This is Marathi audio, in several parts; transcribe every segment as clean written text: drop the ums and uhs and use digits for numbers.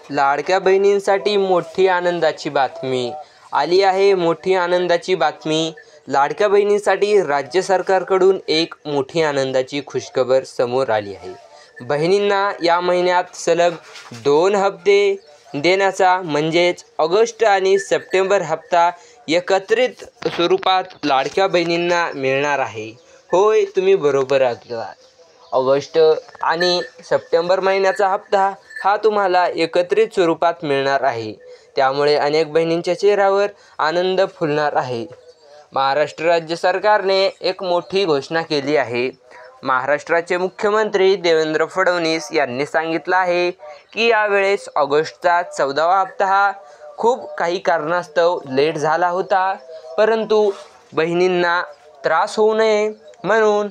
लाडक्या बहिणींसाठी मोठी आनंदाची बातमी आली आहे. मोठी आनंदाची बातमी. लाडक्या बहिणींसाठी राज्य सरकारकडून एक मोठी आनंदाची खुशखबर समोर आली आहे. बहिणींना या महिन्यात सलग 2 हप्ते देण्याचा म्हणजेच ऑगस्ट आणि सप्टेंबर हप्ता एकत्रित स्वरूपात लाडक्या बहिणींना मिळणार आहे. होय, तुम्ही बरोबर ऐकलात. ऑगस्ट आणि सप्टेंबर महिन्याचा हप्ता हा तुम्हाला एकत्रित स्वरूपात मिळणार आहे. त्यामुळे अनेक बहिणींच्या चेहऱ्यावर आनंद फुलणार आहे. महाराष्ट्र राज्य सरकारने एक मोठी घोषणा केली आहे. महाराष्ट्राचे मुख्यमंत्री देवेंद्र फडणवीस यांनी सांगितलं आहे की यावेळेस ऑगस्टचा 14वा हप्ता हा खूप काही कारणास्तव लेट झाला होता, परंतु बहिणींना त्रास होऊ नये म्हणून,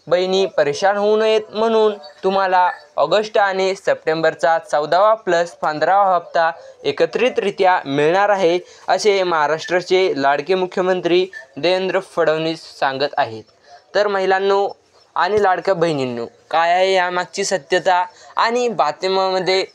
बहिणी परेशान होऊ नयेत म्हणून तुम्हाला ऑगस्ट आणि सप्टेंबरचा 14वा प्लस 15वा हप्ता एकत्रितरित्या मिळणार आहे, असे महाराष्ट्राचे लाडके मुख्यमंत्री देवेंद्र फडणवीस सांगत आहेत. तर महिलांनो आणि लाडक्या बहिणींनो, काय आहे यामागची सत्यता आणि बातम्यामध्ये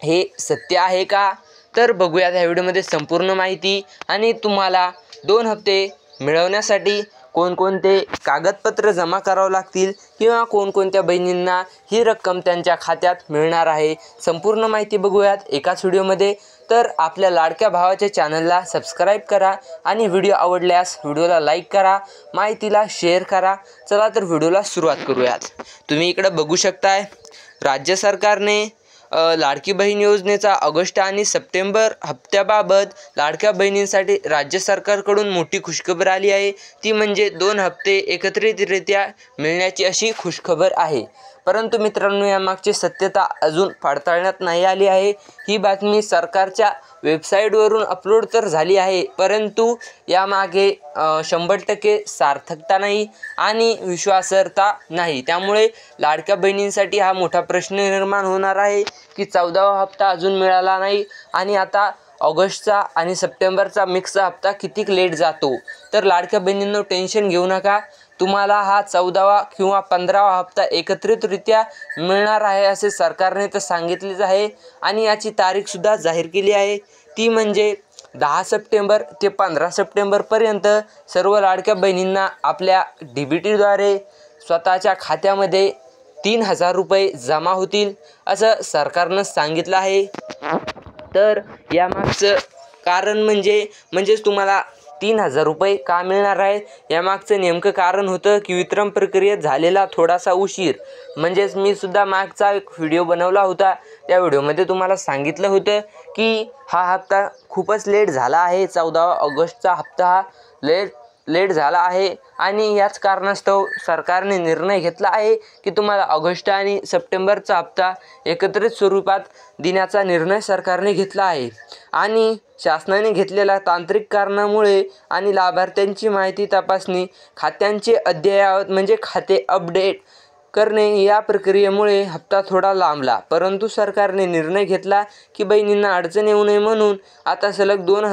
हे सत्य आहे का? तर बघूयात या व्हिडिओमध्ये संपूर्ण माहिती. आणि तुम्हाला 2 हप्ते मिळवण्यासाठी कोणकोणते कागदपत्र जमा करावं लागतील किंवा कोणकोणत्या बहिणींना ही रक्कम त्यांच्या खात्यात मिळणार आहे, संपूर्ण माहिती बघूयात एकाच व्हिडिओमध्ये. तर आपल्या लाडक्या भावाच्या चॅनलला सबस्क्राईब करा आणि व्हिडिओ आवडल्यास व्हिडिओला लाईक करा, माहितीला शेअर करा. चला तर व्हिडिओला सुरुवात करूयात. तुम्ही इकडे बघू शकताय, राज्य सरकारने लाडकी बहीण योजनेचा ऑगस्ट आणि सप्टेंबर हप्त्याबाबत लाडक्या बहिणींसाठी राज्य सरकारकडून मोठी खुशखबर आली आहे. ती म्हणजे 2 हप्ते एकत्रितरित्या मिळण्याची अशी खुशखबर आहे. परंतु मित्रांनो, यामागची सत्यता अजून पडताळण्यात नाही आली आहे. ही बातमी सरकारच्या वेबसाईटवरून अपलोड तर झाली आहे, परंतु यामागे 100% सार्थकता नाही आणि विश्वासार्हता नाही. त्यामुळे लाडक्या बहिणींसाठी हा मोठा प्रश्न निर्माण होणार आहे की 14वा हप्ता अजून मिळाला नाही आणि आता ऑगस्टचा आणि सप्टेंबरचा मिक्सचा हप्ता किती लेट जातो. तर लाडक्या बहिणींनो, टेन्शन घेऊ नका. तुम्हाला हा 14वा किंवा 15वा हप्ता एकत्रितरित्या मिळणार आहे असे सरकारने तर सांगितलेच आहे आणि याची तारीखसुद्धा जाहीर केली आहे. ती म्हणजे 10 सप्टेंबर ते 15 सप्टेंबरपर्यंत सर्व लाडक्या बहिणींना आपल्या DBTद्वारे स्वतःच्या खात्यामध्ये 3000 रुपये जमा होतील असं सरकारनं सांगितलं आहे. तर यामागचं कारण म्हणजेच तुम्हाला 3000 रुपये का मिळणार आहे, यामागचं नेमकं कारण होतं की वितरण प्रक्रियेत झालेला थोडासा उशीर. म्हणजेच मी सुद्धा मागचा एक व्हिडिओ बनवला होता, त्या व्हिडिओमध्ये तुम्हाला सांगितलं होतं की हा हप्ता खूपच लेट झाला आहे. 14 ऑगस्टचा हप्ता हा लेट झाला आहे आणि याच कारणास्तव सरकारने निर्णय घेतला आहे की तुम्हाला ऑगस्ट आणि सप्टेंबरचा हप्ता एकत्रित स्वरूपात देण्याचा निर्णय सरकारने घेतला आहे. आणि शासनाने घेतलेल्या तांत्रिक कारणामुळे आणि लाभार्थ्यांची माहिती तपासणी, खात्यांचे अद्ययावत म्हणजे खाते अपडेट करणे या प्रक्रियेमुळे हप्ता थोडा लांबला. परंतु सरकारने निर्णय घेतला की बहिणींना अडचण येऊ नये म्हणून आता सलग 2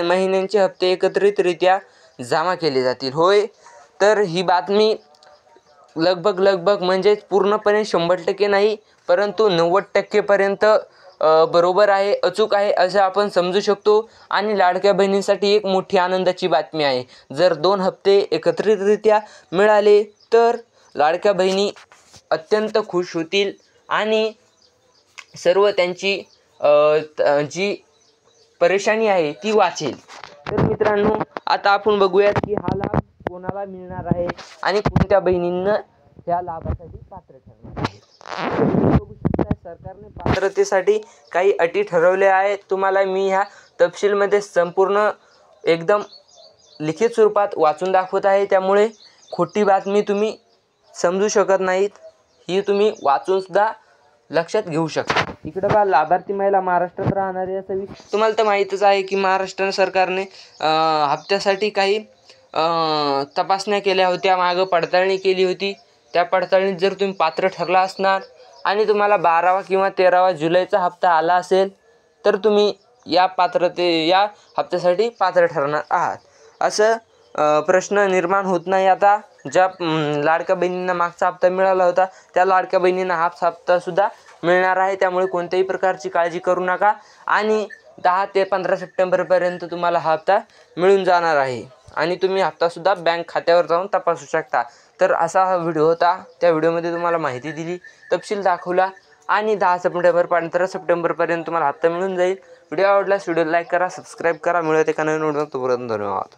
महिन्यांचे हप्ते एकत्रितरित्या जमा केले जातील. होय, तर ही बातमी लगभग म्हणजेच पूर्णपणे 100% नाही, परंतु 90% बरोबर आहे, अचूक आहे असं आपण समजू शकतो. आणि लाडक्या बहिणींसाठी एक मोठी आनंदाची बातमी आहे. जर 2 हप्ते एकत्रितरित्या मिळाले तर लाडक्या बहिणी अत्यंत खुश होतील आणि सर्व त्यांची जी परेशानी आहे ती वाचेल. तर मित्रांनो, आता आपण बघूयात की हा लाभ कोणाला मिळणार आहे आणि कोणत्या बहिणींना ह्या लाभासाठी पात्र ठरणार आहे. बघू शकता, सरकारने पात्रतेसाठी काही अटी ठरवल्या आहेत. तुम्हाला मी ह्या तपशीलमध्ये संपूर्ण एकदम लिखित स्वरूपात वाचून दाखवत आहे, त्यामुळे खोटी बातमी तुम्ही समजू शकत नाहीत, ही तुम्ही वाचून सुद्धा लक्षात घेऊ शकता. इकडं बा, लाभार्थी महिला महाराष्ट्रात राहणारी असावी. तुम्हाला तर माहीतच आहे की महाराष्ट्र सरकारने हप्त्यासाठी काही तपासण्या केल्या होत्या, मागं पडताळणी केली होती. त्या पडताळणीत जर तुम्ही पात्र ठरला असणार आणि तुम्हाला 12वा किंवा 13वा जुलैचा हप्ता आला असेल तर तुम्ही या हप्त्यासाठी पात्र ठरणार आहात असं प्रश्न निर्माण होत नाही. आता ज्या लाडक्या बहिणींना मागचा हप्ता मिळाला होता त्या लाडक्या बहिणींना हा हप्तासुद्धा मिळणार आहे. त्यामुळे कोणत्याही प्रकारची काळजी करू नका आणि 10 ते 15 सप्टेंबरपर्यंत तुम्हाला हा हप्ता मिळून जाणार आहे आणि तुम्ही हप्तासुद्धा बँक खात्यावर जाऊन तपासू शकता. तर असा हा व्हिडिओ होता. त्या व्हिडिओमध्ये तुम्हाला माहिती दिली, तपशील दाखवला आणि 10 सप्टेंबर 15 सप्टेंबरपर्यंत तुम्हाला हप्ता मिळून जाईल. व्हिडिओ आवडल्यास व्हिडिओ लाईक करा, सबस्क्राईब करा. मिळत एका नवीन व्हिडिओ. तोपर्यंत धन्यवाद.